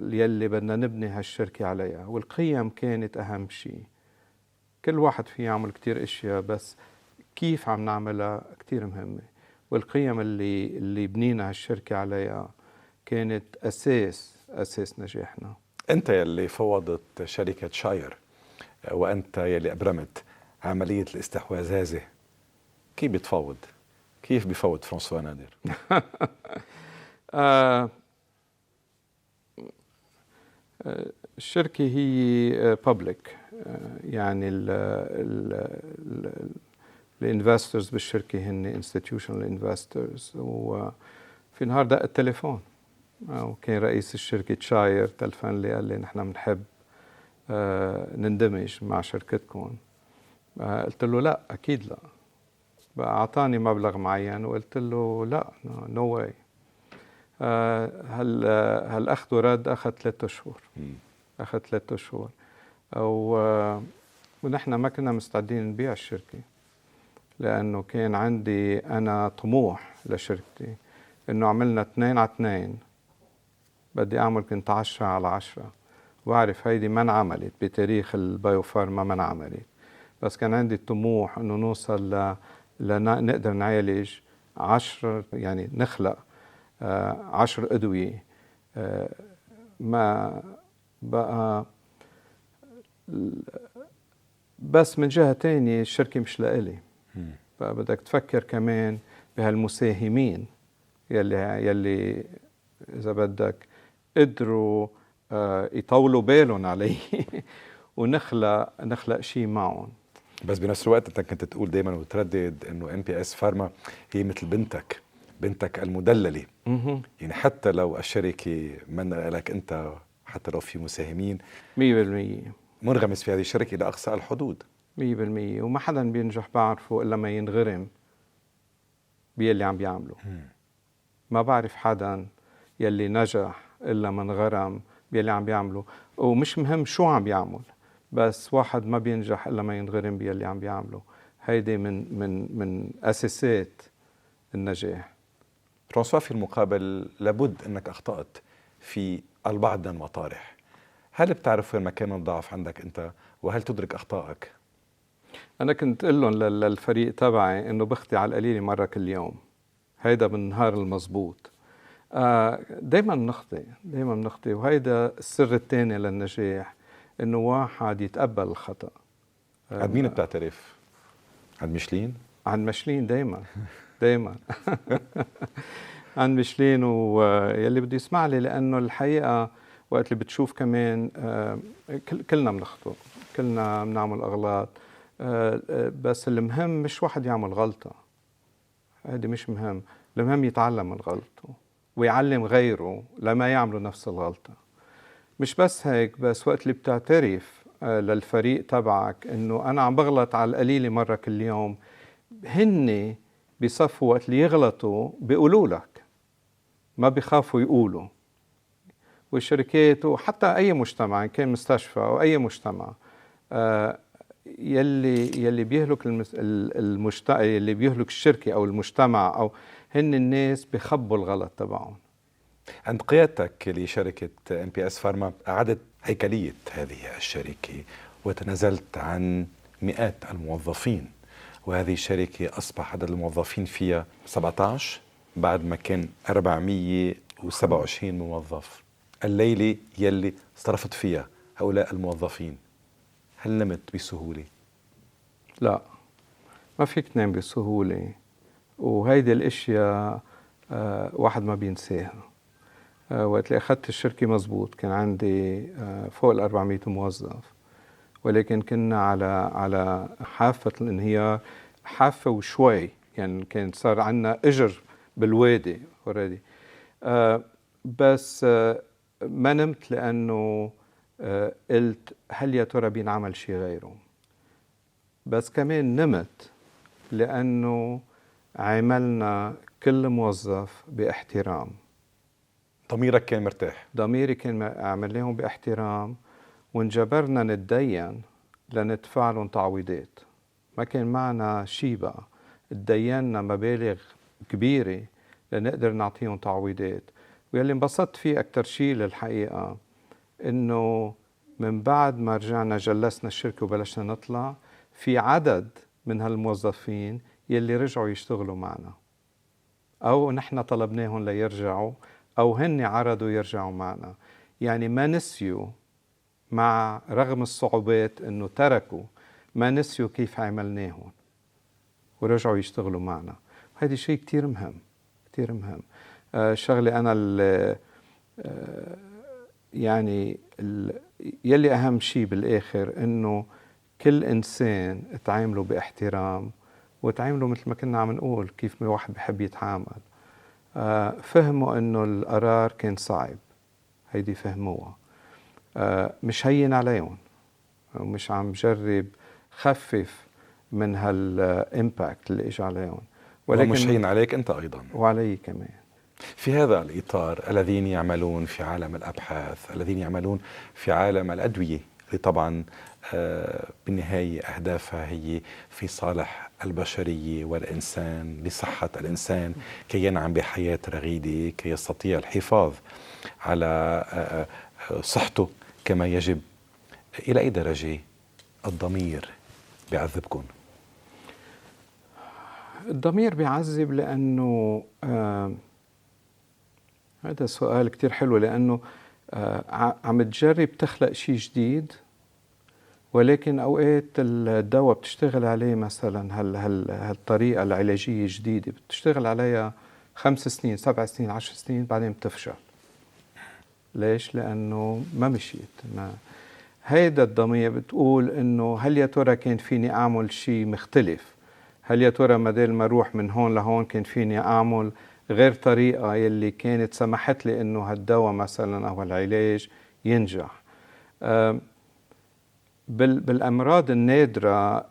يلي بدنا نبني هالشركة عليها. والقيم كانت أهم شيء. كل واحد فيه يعمل كتير إشياء، بس كيف عم نعملها كتير مهمة. والقيم اللي بنينا هالشركة عليها كانت أساس نجاحنا. أنت يلي فوضت شركة شاير، وأنت يلي أبرمت عملية الاستحواذ هذه، كيف بتفوض؟ كيف بفوض فرانسوا نادر؟ الشركة هي بابليك، يعني الانفسترز بالشركة هن institutional investors. وفي نهار دق التليفون وكان رئيس الشركة شاير تلفن لي قال لي نحن بنحب نندمج مع شركتكم. قلت له لا، أكيد لا. بقى أعطاني مبلغ معين وقلت له لا، نو واي. هل أخذ ورد أخذ 3 أشهر. أخذ 3 أشهر. ونحن ما كنا مستعدين نبيع الشركة. لأنه كان عندي أنا طموح لشركتي إنه عملنا 2-2، بدي أعمل كنت 10/10. وأعرف هيدي ما انعملت بتاريخ البايوفارما، ما انعملت، بس كان عندي الطموح إنه نوصل نقدر نعالج 10، يعني نخلق 10 أدوية. ما بقى بس من جهة تانية الشركة مش لإلي، بقى بدك تفكر كمان بهالمساهمين يلي إذا بدك قدروا يطولوا بالهم علي ونخلق شيء معهم. بس بنفس الوقت انت كنت تقول دايما وتردد انه NPS فارما هي مثل بنتك المدلله. يعني حتى لو الشركه من لك انت، حتى لو في مساهمين 100% منغمس في هذه الشركه الى اقصى الحدود. 100%. وما حدا بينجح بعرفه الا ما ينغرم باللي عم بيعمله. ما بعرف حدا يلي نجح الا من غرم باللي عم بيعمله، ومش مهم شو عم بيعمل، بس واحد ما بينجح الا ما ينغرم باللي عم بيعمله. هيدي من اساسات النجاح. فرانسوا، في المقابل لابد انك اخطأت في البعض من المطارح. هل بتعرف وين مكان الضعف عندك انت، وهل تدرك اخطائك؟ انا كنت اقول لهم للفريق تبعي انه بخطي على القليله مره كل يوم، هيدا بالنهار المزبوط. دايما بنخطي، وهيدا السر الثاني للنجاح، انه واحد يتقبل الخطأ. عند مين بتعترف؟ عند ميشلين؟ عند ميشلين دايما عند ميشلين، ويلي بده يسمع لي، لانه الحقيقه وقت اللي بتشوف كمان كلنا بنخطئ، كلنا بنعمل اغلاط. بس المهم مش واحد يعمل غلطه، هذه مش مهم. المهم يتعلم من غلطه ويعلم غيره لما يعملوا نفس الغلطة. مش بس هيك، بس وقت اللي بتعترف للفريق تبعك انه انا عم بغلط على القليلة مرة كل يوم، هن بيصفوا وقت اللي يغلطوا بيقولوا لك، ما بيخافوا يقولوا. والشركات وحتى اي مجتمع، إن كان مستشفى او اي مجتمع، يلي بيهلك يلي بيهلك الشركة او المجتمع، او هن الناس بخبوا الغلط تبعهم. عند قيادتك لشركة NPS فارما أعدت هيكلية هذه الشركة وتنازلت عن مئات الموظفين، وهذه الشركة أصبح عدد الموظفين فيها 17 بعد ما كان 427 موظف. الليلة يلي صرفت فيها هؤلاء الموظفين، هل نمت بسهولة؟ لا، ما فيك تنام بسهولة، وهيدي الاشياء واحد ما بينساها. وقت اللي أخذت الشركة مزبوط كان عندي فوق 400 موظف، ولكن كنا على حافة الانهيار، حافة وشوي، يعني كان صار عنا إجر بالوادي already. بس ما نمت، لأنه قلت هل يا ترى بينعمل شيء غيره. بس كمان نمت لأنه عملنا كل موظف باحترام. ضميرك كان مرتاح؟ ضميري كان عملناهم باحترام، وانجبرنا نتدين لندفع لهم تعويضات. ما كان معنا شيء بقى، تدينا مبالغ كبيرة لنقدر نعطيهم تعويضات. واللي انبسطت فيه أكتر شيء للحقيقة، إنه من بعد ما رجعنا جلسنا الشركة وبلشنا نطلع، في عدد من هالموظفين يلي رجعوا يشتغلوا معنا، أو نحن طلبناهم ليرجعوا، أو هن عرضوا يرجعوا معنا. يعني ما نسيوا، مع رغم الصعوبات إنه تركوا، ما نسيوا كيف عملناهم ورجعوا يشتغلوا معنا. هذا شيء كتير مهم، كتير مهم. شغلة أنا يعني يلي أهم شيء بالآخر، إنه كل إنسان تعاملوا باحترام، وتعاملوا مثل ما كنا عم نقول كيف ما واحد بحب يتعامل. فهموا إنه القرار كان صعب، هيدي فهموها. مش هين عليهم، ومش عم جرب خفف من هالإمباكت اللي إجا عليهم، ولكن مش هين عليك أنت أيضا وعلي كمان. في هذا الإطار، الذين يعملون في عالم الأبحاث، الذين يعملون في عالم الأدوية اللي طبعا بالنهاية أهدافها هي في صالح البشرية والإنسان، لصحة الإنسان كي ينعم بحياة رغيدة، كي يستطيع الحفاظ على صحته كما يجب. إلى أي درجة الضمير بيعذبكم؟ الضمير بيعذب لأنه هذا سؤال كتير حلو، لأنه عم تجرب تخلق شيء جديد، ولكن أوقات الدواء بتشتغل عليه مثلا هالطريقة العلاجية جديدة بتشتغل عليها 5 سنين 7 سنين 10 سنين، بعدين بتفشل. ليش؟ لأنه ما مشيت. هيدا الضمير بتقول إنه هل يا ترى كان فيني أعمل شيء مختلف؟ هل يا ترى بدل ما أروح من هون لهون كان فيني أعمل غير طريقة يلي كانت سمحت لي إنه هالدواء مثلا أو العلاج ينجح؟ بالأمراض النادرة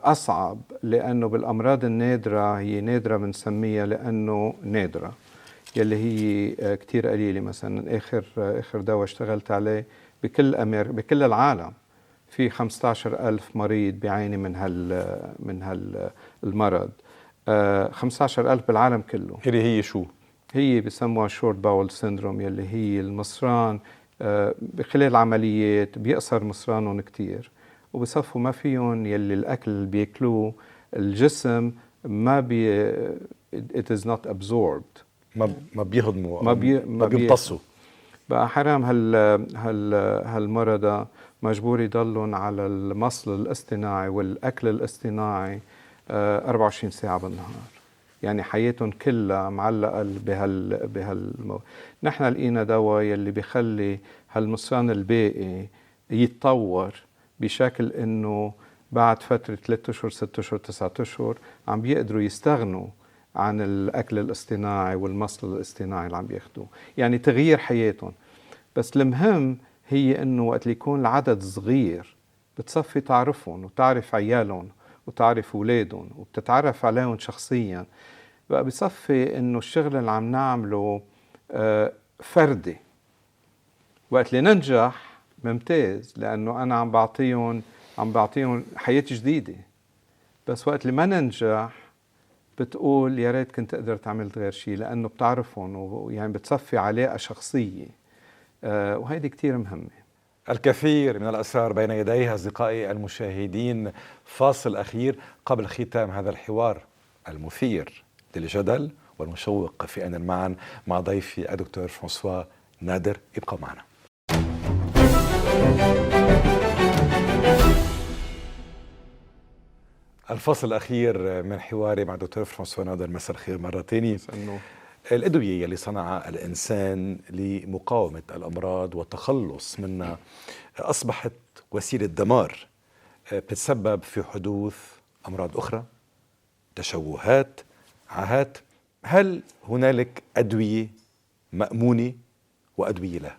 أصعب، لأنه بالأمراض النادرة هي نادرة بنسميها لأنه نادرة، يلي هي كتير قليلة. مثلا آخر دواء اشتغلت عليه بكل العالم في 15,000 مريض بيعاني من هالمرض. 15,000 بالعالم كله. اللي هي شو؟ هي بسموها شورت باول سيندروم، يلي هي المصران بخلال عمليات بيقصر مصرانهم كتير، وبصفوا ما فيهم يلي الأكل اللي بياكلوه الجسم ما it is not absorbed، ما بيهضموا، ما بيمتصوا. بقى حرام هالمرضى مجبور يضلون على المصل الاصطناعي والأكل الاصطناعي 24 ساعة بالنهار، يعني حياتهم كلها معلقة نحن لقينا دواء يلي بيخلي هالمصران الباقي يتطور بشكل انه بعد فترة 3 أشهر 6 أشهر 9 أشهر عم بيقدروا يستغنوا عن الأكل الاصطناعي والمصل الاصطناعي اللي عم بياخدوه، يعني تغيير حياتهم. بس المهم هي انه وقت اللي يكون العدد صغير بتصفي تعرفهم وتعرف عيالهم وتعرف أولادهم وبتتعرف عليهم شخصيا، بقى بصفي انه الشغل اللي عم نعمله فردي. وقت اللي ننجح ممتاز، لانه انا عم بعطيهم حياة جديدة. بس وقت اللي ما ننجح بتقول يا ريت كنت قدرت عملت غير شيء، لانه بتعرفهم ويعني بتصفي علاقة شخصية، وهيدي كتير مهمة. الكثير من الأسرار بين يديه أصدقائي المشاهدين. فاصل أخير قبل ختام هذا الحوار المثير للجدل والمشوق في أن معا مع ضيفي الدكتور فرانسوا نادر. ابقوا معنا. الفصل الأخير من حواري مع الدكتور فرانسوا نادر. مساء الخير مرة تانية. الأدوية اللي صنعها الإنسان لمقاومة الأمراض والتخلص منها أصبحت وسيلة دمار بتتسبب في حدوث أمراض أخرى، تشوهات، عاهات. هل هنالك أدوية مأمونة وأدوية لا؟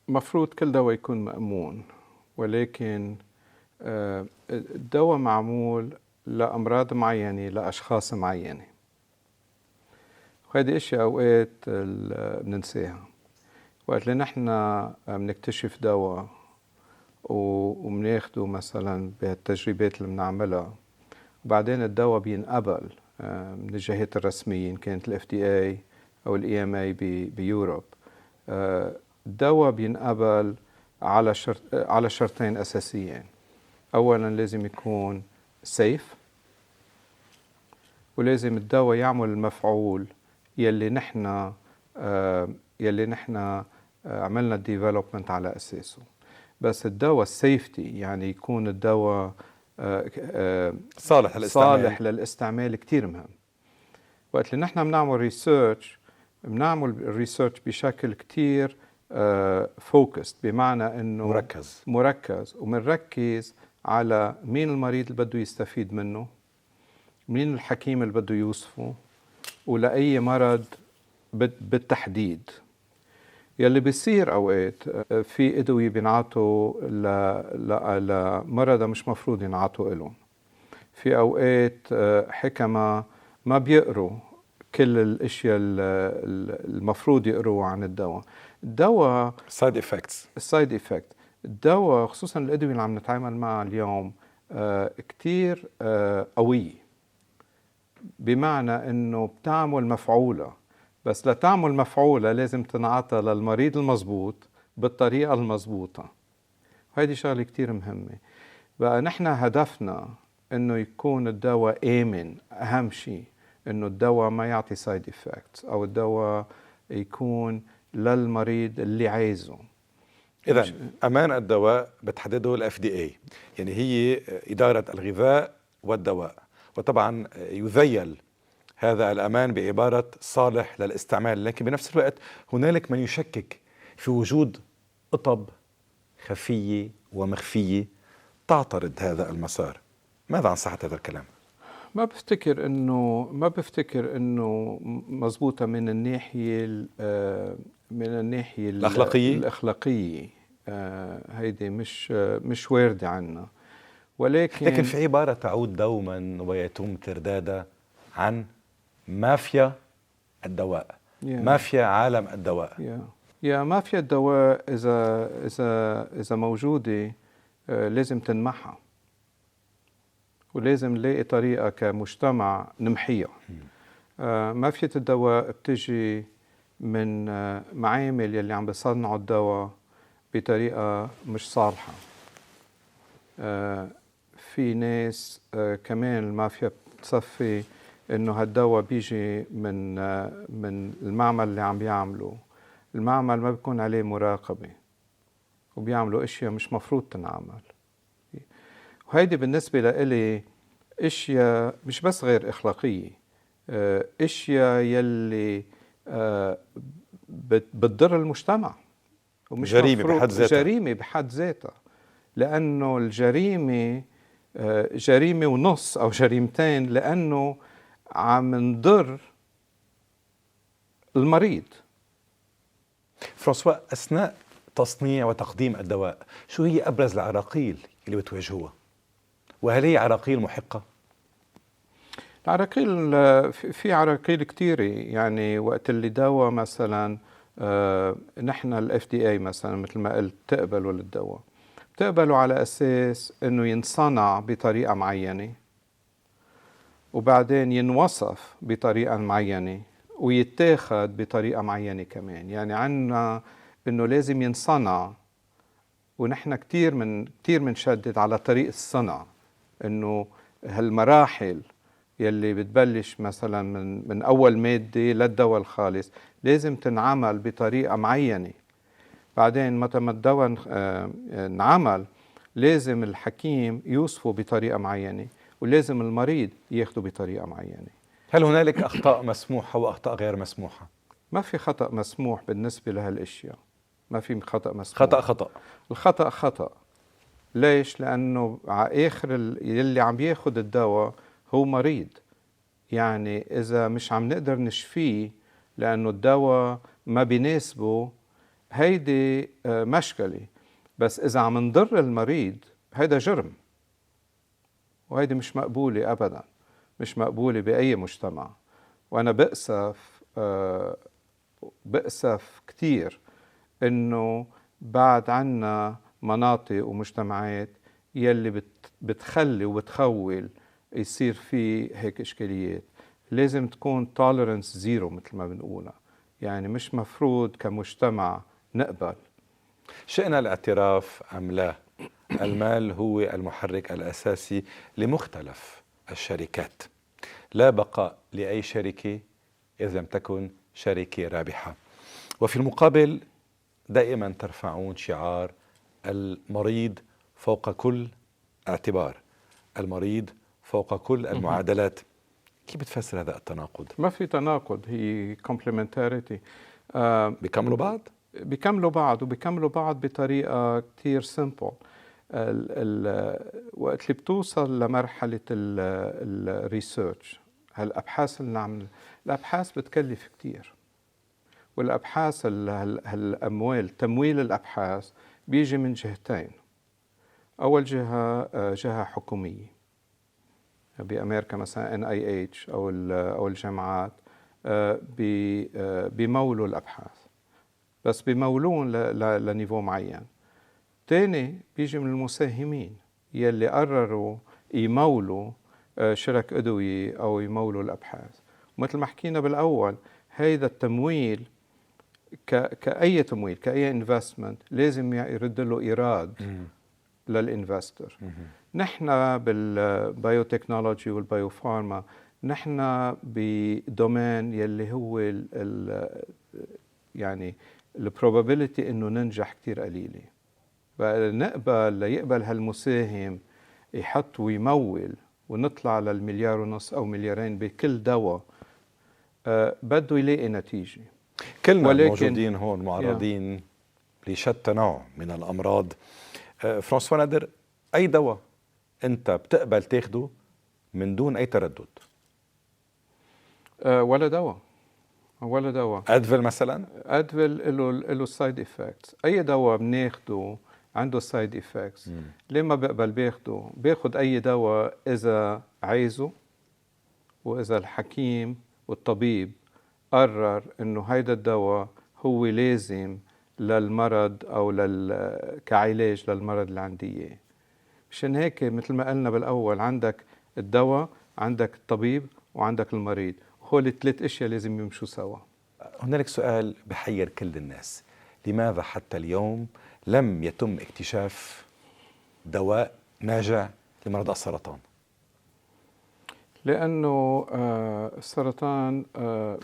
مفروض كل دواء يكون مأمون، ولكن الدواء معمول لأمراض معينة لأشخاص معينة، وهذه أشياء أوقات بننساها. وقت اللي نحن بنكتشف دواء وبناخده مثلا بهالتجربات اللي بنعملها، وبعدين الدواء بينقبل من الجهات الرسمية إن كانت ال FDA أو ال EMA بيوروب، الدواء بينقبل على شرطين أساسيين. أولا لازم يكون سيف، ولازم الدواء يعمل المفعول يلي نحن عملنا الديفلوبمنت على أساسه. بس الدواء السيفتي، يعني يكون الدواء صالح للاستعمال كتير مهم. وقت اللي نحن بنعمل ريسيرش بشكل كتير فوكست، بمعنى انه مركز ومنركز على مين المريض اللي بده يستفيد منه، مين الحكيم اللي بده يوصفه، ولأي مرض بالتحديد. يلي بيصير أوقات في أدوية بينعطوا لمرضى مش مفروض ينعطوا إلهم. في أوقات حكمة ما بيقروا كل الاشياء المفروض يقروها عن الدواء سايد افكتس. السايد افكت. الدواء خصوصا الادويه اللي عم نتعامل معها اليوم كتير قويه، بمعنى انه بتعمل مفعوله، بس لتعمل مفعوله لازم تنعطى للمريض المضبوط بالطريقه المضبوطه. وهيدي شغله كتير مهمه. بقى نحن هدفنا انه يكون الدواء آمن. اهم شيء انه الدواء ما يعطي سايد افكتس، او الدواء يكون للمريض اللي عايزه. إذا أمان الدواء بتحدده ال FDA، يعني هي إدارة الغذاء والدواء، وطبعا يذيل هذا الأمان بعبارة صالح للاستعمال، لكن بنفس الوقت هنالك من يشكك في وجود قطب خفية ومخفية تعترض هذا المسار. ماذا عن صحة هذا الكلام؟ ما بفتكر انه مزبوطه من الناحيه الأخلاقية. هيدي مش واردة عنا. لكن في عبارة تعود دوما ويتم تردادها عن مافيا الدواء. مافيا عالم الدواء. مافيا الدواء إذا موجودة لازم تنمحها، ولازم نلاقي طريقة كمجتمع نمحيها. مافيا الدواء بتجي من معامل يلي عم بيصنعوا الدواء بطريقة مش صالحة. في ناس كمان المافيا بتصفي انه هالدواء بيجي من المعمل اللي عم بيعمله. المعمل ما بيكون عليه مراقبة، وبيعملوا اشياء مش مفروض تنعمل. وهيدي بالنسبة لإلي اشياء مش بس غير اخلاقية، اشياء يلي بتضر المجتمع، ومش جريمة بحد ذاتها. لأنه الجريمة جريمة ونص أو جريمتين، لأنه عم نضر المريض. فرانسوا، أثناء تصنيع وتقديم الدواء شو هي أبرز العراقيل اللي بتواجهوها؟ وهل هي عراقيل محقة؟ العراقيل في عراقيل كتيرة. يعني وقت اللي دواء مثلا نحن ال FDA مثلا مثل ما قلت تقبلوا للدواء، بتقبلوا على أساس أنه ينصنع بطريقة معينة، وبعدين ينوصف بطريقة معينة، ويتاخد بطريقة معينة كمان. يعني عنا أنه لازم ينصنع، ونحن كتير منشدد على طريق الصنع، أنه هالمراحل يلي بتبلش مثلا من أول مادة للدواء الخالص لازم تنعمل بطريقة معينة. بعدين متى ما الدواء انعمل لازم الحكيم يوصفه بطريقة معينة، ولازم المريض ياخده بطريقة معينة. هل هنالك أخطاء مسموحة وأخطاء غير مسموحة؟ ما في خطأ مسموح بالنسبة لهالاشياء. ما في خطأ مسموح. خطأ. الخطأ خطأ. ليش؟ لأنه على آخر يلي عم ياخد الدواء هو مريض. يعني إذا مش عم نقدر نشفيه لأنه الدواء ما بيناسبه، هيدي مشكلة. بس إذا عم نضر المريض هيدا جرم، وهيدي مش مقبولة أبدا، مش مقبولة بأي مجتمع. وأنا بأسف كتير إنه بعد عنا مناطق ومجتمعات يلي بتخلي وبتخول يصير في هيك إشكاليات. لازم تكون tolerance zero مثل ما بنقولها. يعني مش مفروض كمجتمع نقبل. شئنا الاعتراف أم لا، المال هو المحرك الأساسي لمختلف الشركات. لا بقاء لأي شركة إذا لم تكن شركة رابحة. وفي المقابل دائما ترفعون شعار المريض فوق كل اعتبار، المريض فوق كل المعادلات. كيف بتفسر هذا التناقض؟ ما في تناقض، هي complementarity. بيكملوا بعض وبيكملوا بعض بطريقة كتير simple. وقت اللي بتوصل لمرحلة الريسيرش، هالأبحاث اللي نعمل، الأبحاث بتكلف كتير. والأبحاث هالأموال، تمويل الأبحاث بيجي من جهتين. أول جهة حكومية بأمريكا مثلا NIH أو الجامعات بيمولوا الأبحاث، بس بيمولون لنيفو معين. تاني بيجي من المساهمين يلي قرروا يمولوا شرك أدوية أو يمولوا الأبحاث. مثل ما حكينا بالأول، هيدا التمويل كأي تمويل، كأي انفستمنت، لازم يرد له إيراد للإنفستور. نحن بالبايوتكنولوجي والبايوفارما نحن بدومين يلي هو يعني البروبابيليتي انه ننجح كتير قليله. نقبل ليقبل هالمساهم يحط ويمول ونطلع للمليار ونص او مليارين بكل دواء، بده يلاقي نتيجه. كلنا الموجودين هون معرضين لشتى نوع من الامراض. فرانسوا نادر، اي دواء انت بتقبل تاخده من دون اي تردد؟ ولا دواء. ادفل مثلا؟ ادفل له سايد افكتس. اي دواء بناخده عنده سايد افكتس. ليه ما بقبل باخد اي دواء اذا عايزه، واذا الحكيم والطبيب قرر انه هيدا الدواء هو لازم للمرض او كعلاج للمرض اللي عندي اياه. مشان هيك مثل ما قلنا بالاول، عندك الدواء، عندك الطبيب، وعندك المريض، هول الثلاث اشياء لازم يمشوا سوا. هنالك سؤال بحير كل الناس: لماذا حتى اليوم لم يتم اكتشاف دواء ناجع لمرض السرطان؟ لأنه السرطان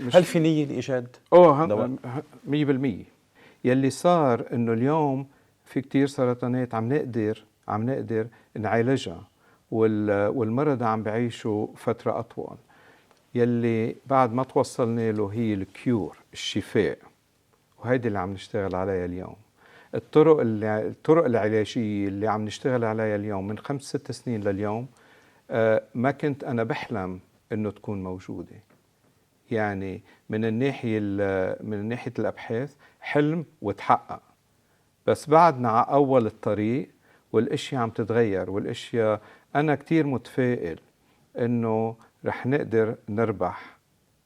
مش... هل في نية لإيجاد دواء؟ 100%. يلي صار إنه اليوم في كتير سرطانات عم نقدر نعالجها، والمرضى عم بعيشوا فترة أطول. يلي بعد ما توصلنا له هي الكيور، الشفاء، وهيدي اللي عم نشتغل عليها اليوم. الطرق العلاجية اللي عم نشتغل عليها اليوم من 5-6 سنين لليوم ما كنت أنا بحلم إنه تكون موجودة. يعني من ناحية الأبحاث حلم وتحقق، بس بعدنا على أول الطريق والأشياء عم تتغير. والأشياء أنا كتير متفائل إنه رح نقدر نربح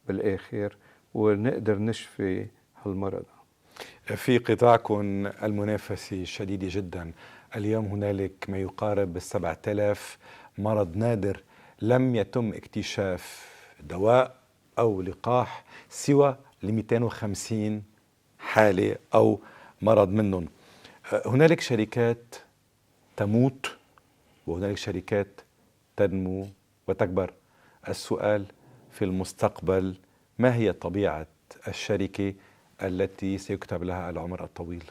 بالآخر ونقدر نشفي هالمرض. في قطاعكم المنافسة شديدة جدا. اليوم هنالك ما يقارب 7,000 مرض نادر لم يتم اكتشاف دواء أو لقاح سوى 250 حالة أو مرض منهم. هنالك شركات تموت وهنالك شركات تنمو وتكبر. السؤال في المستقبل: ما هي طبيعة الشركة التي سيكتب لها العمر الطويل؟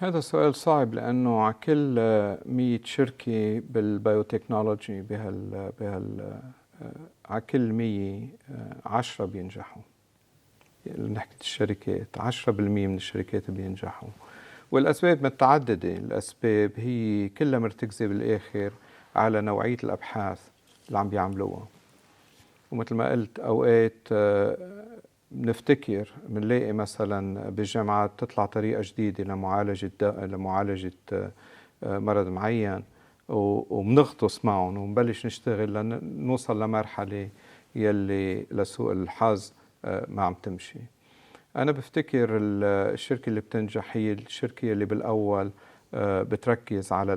هذا سؤال صعب، لأنه على كل 100 شركة بالبيوتكنولوجي على كل 100 10 بينجحوا. نحكي الشركات 10% من الشركات بينجحوا، والأسباب متعددة. الأسباب هي كلها مرتكزة بالآخر على نوعية الأبحاث اللي عم بيعملوها. ومثل ما قلت، أوقات بنفتكر بنلاقي مثلا بالجامعات تطلع طريقة جديدة لمعالجة مرض معين، وبنغطس معهم وبنبلش نشتغل لنوصل لمرحلة يلي لسوء الحظ ما عم تمشي. أنا بفتكر الشركة اللي بتنجح هي الشركة اللي بالأول بتركز على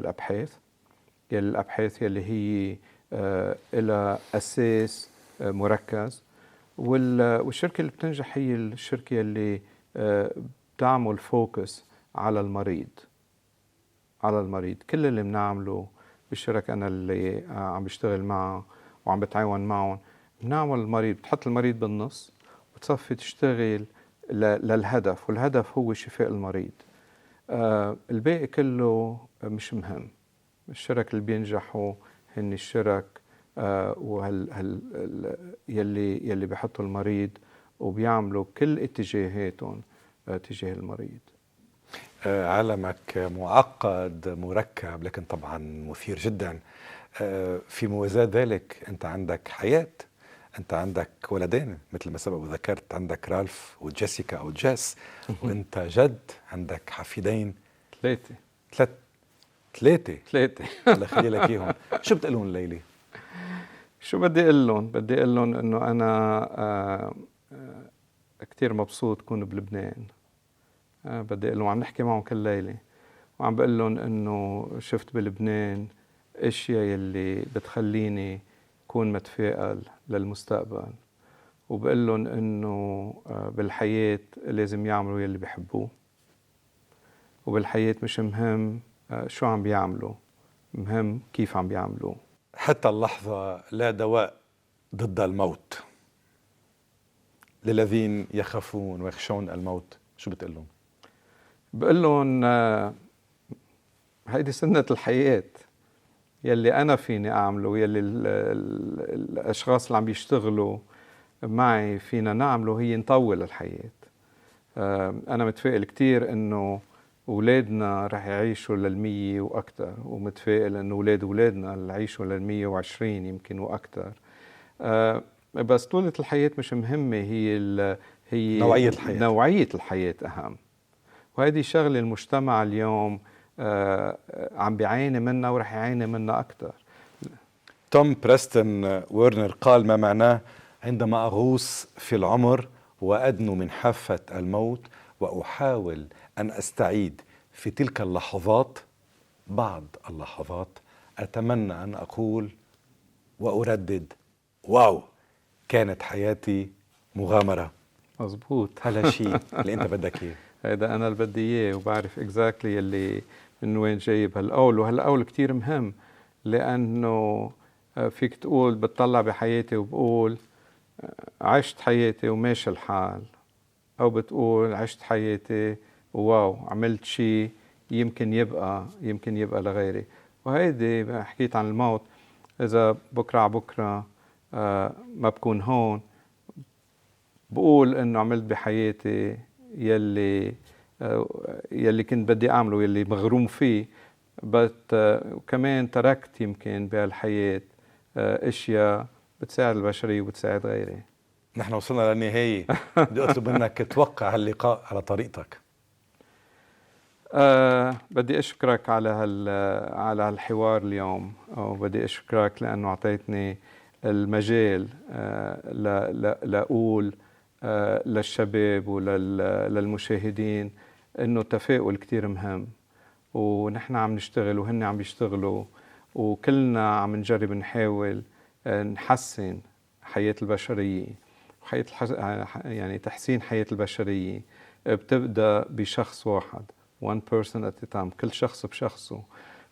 الأبحاث يلي هي إلى أساس مركز. والشركة اللي بتنجح هي الشركة اللي بتعمل فوكس على المريض. كل اللي بنعمله بالشركة، أنا اللي عم بشتغل معه وعم بتعاون معهم، بنعمل المريض، بتحط المريض بالنص وتصفي تشتغل للهدف، والهدف هو شفاء المريض. الباقي كله مش مهم. الشرك اللي بينجحوا هن الشرك يلي بيحطوا المريض وبيعملوا كل اتجاهاتهم تجاه المريض. عالمك معقد مركب، لكن طبعا مثير جدا. في موازاة ذلك أنت عندك حياة، أنت عندك ولدين مثل ما سبق وذكرت، عندك رالف وجيسيكا أو جاس، وأنت جد عندك حفيدين. ثلاثة الله يخلي لك إياهم. شو بتقول لهم الليلة؟ شو بدي أقول لهم؟ بدي أقول لهم إنه أنا كتير مبسوط كون بلبنان. بدي أقول لهم، عم نحكي معهم كل ليلة وعم بقول لهم إنه شفت بلبنان أشياء يلي بتخليني كون متفائل للمستقبل، وبقول لهم إنه بالحياة لازم يعملوا يلي بيحبوه، وبالحياة مش مهم شو عم بيعملوا، مهم كيف عم بيعملوه. حتى اللحظة لا دواء ضد الموت للذين يخافون ويخشون الموت، شو بتقول لهم؟ بقول لهم هيدي سنة الحياة، يلي أنا فيني أعمله، يلي الأشخاص اللي عم بيشتغلوا معي فينا نعمله، هي نطول الحياة. أنا متفائل كتير إنه أولادنا رح يعيشوا لل100 وأكتر، ومتفائل إنه أولادنا اللي يعيشوا لل120 يمكن وأكتر. بس طولة الحياة مش مهمة، هي نوعية الحياة أهم. وهذه شغلة المجتمع اليوم عم بيعاني منها ورح يعاني منها أكتر. توم بريستون ويرنر قال ما معناه: عندما أغوص في العمر وأدنو من حافة الموت وأحاول أن أستعيد في تلك اللحظات، بعض اللحظات، أتمنى أن أقول وأردد: واو، كانت حياتي مغامرة. مزبوط. هذا شيء اللي أنت بدك إياه. هذا أنا اللي بدي إياه، وبعرف اكزاكتلي اللي من وين جايب هالقول. وهالقول كتير مهم، لأنه فيك تقول بتطلع بحياتي وبقول عشت حياتي وماشي الحال، أو بتقول عشت حياتي وواو عملت شيء يمكن يبقى لغيري. وهيدي حكيت عن الموت، إذا بكرة على بكرة ما بكون هون، بقول إنه عملت بحياتي يلي كنت بدي أعمله، يلي مغروم فيه، وكمان تركت يمكن بهالحياة أشياء بتساعد البشرية وبتساعد غيري. نحن وصلنا للنهاية. بدي أطلب منك توقع هاللقاء على طريقتك. بدي أشكرك على هالحوار اليوم، وبدي أشكرك لأنه أعطيتني المجال لأقول للشباب وللمشاهدين إنه التفاؤل كتير مهم، ونحن عم نشتغل وهن عم يشتغلوا، وكلنا عم نجرب نحاول نحسن حياة البشرية. يعني تحسين حياة البشرية بتبدأ بشخص واحد، one person at a time، كل شخص بشخصه.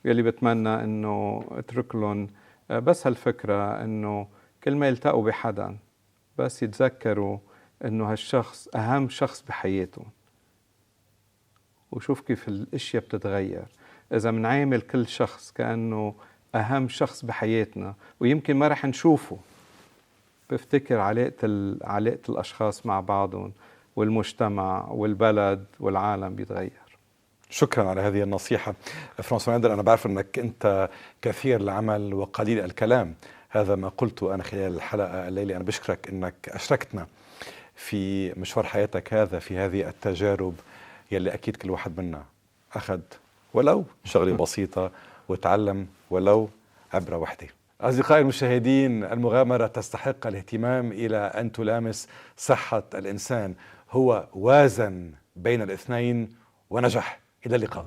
يلي بتمنى إنه اترك لهم بس هالفكرة، إنه كل ما يلتقوا بحدا بس يتذكروا إنه هالشخص أهم شخص بحياتهم. وشوف كيف الاشياء بتتغير اذا منعامل كل شخص كأنه اهم شخص بحياتنا، ويمكن ما رح نشوفه. بفتكر علاقة الاشخاص مع بعضهم والمجتمع والبلد والعالم بيتغير. شكرا على هذه النصيحة فرانسوا نادر. أنا بعرف أنك أنت كثير العمل وقليل الكلام، هذا ما قلته أنا خلال الحلقة الليلة. أنا بشكرك أنك أشركتنا في مشوار حياتك هذا، في هذه التجارب يلي أكيد كل واحد منا أخذ ولو شغلة بسيطة وتعلم ولو عبرة واحدة. أصدقائي المشاهدين، المغامرة تستحق الاهتمام إلى أن تلامس صحة الإنسان. هو وازن بين الاثنين ونجح. إلى اللقاء.